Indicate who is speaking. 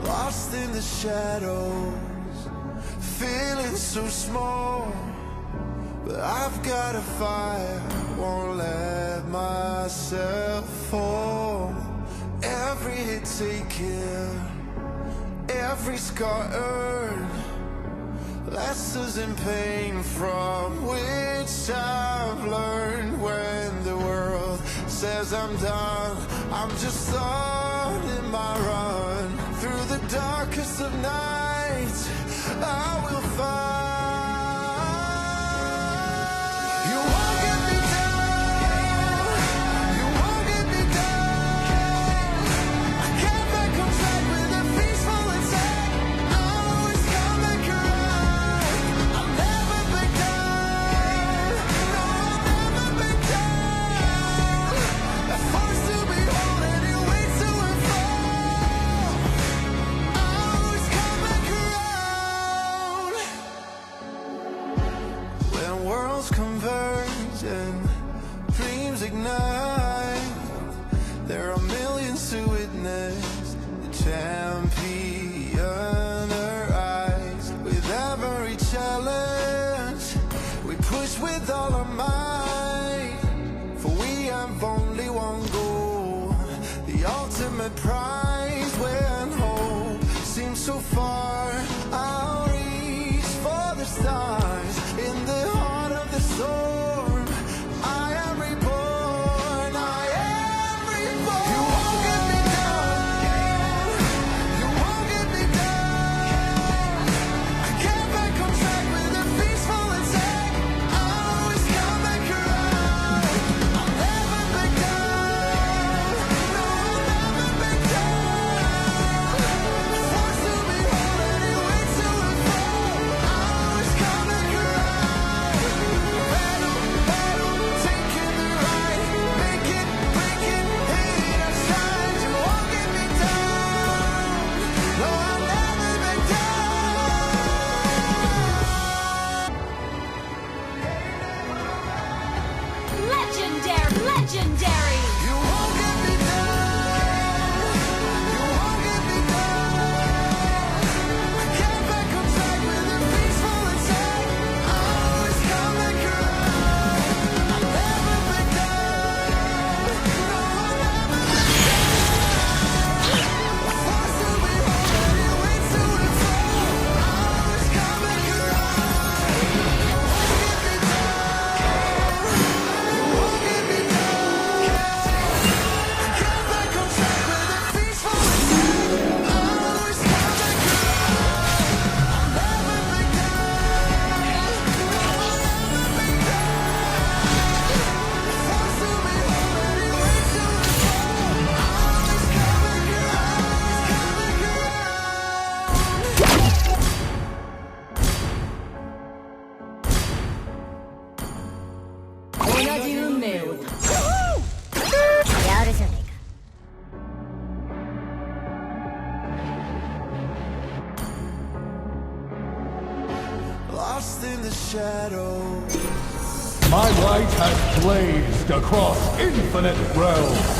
Speaker 1: Lost in the shadows, feeling so small. But I've got a fire, won't let myself fall. Every hit taken, every scar earned, lessons in pain from which I've learned. When the world says I'm done, I'm just on in my run. Through the darkest of nights, I will find. You won't get me down, you won't get me down. I can't back on track with a peaceful attack. I always come back around. I'll never back down, no, I'll never back down. A force to behold and it waits to unfold. I always come back around. When worlds converge and dreams ignite, there are millions to witness the champion arise. With every challenge, we push with all our might. For we have only one goal, the ultimate prize. When hope seems so far, I'll reach for the stars. In the heart of the storm, I am reborn, I am reborn. You won't get me down, you won't get me down. I can't back on track with a peaceful attack. I always come back around. I'll never back down, no, I'll never back down. A force to behold and it waits to unfold. I always come back around. Battle, battle, taking the right, make it, break it, hate our shines. You won't get me down, no, I'll never back down.
Speaker 2: Legendary! Legendary!
Speaker 1: You won't get me down, you won't get me down. I can't back on track with a peaceful attack. I always come back around. I'll never back down, no, I'll never back down. A force to behold and it waits to unfold. I always come back around. You won't get me down, you won't get me down. I can't back on track with a peaceful attack. I always come back around. I'll never back down, no, I'll never back down. A force to behold and it waits to unfold. I always come back around,
Speaker 2: 同じ運命をやるじゃねえか。
Speaker 1: Lost in the shadows.
Speaker 3: My light has blazed across infinite realms.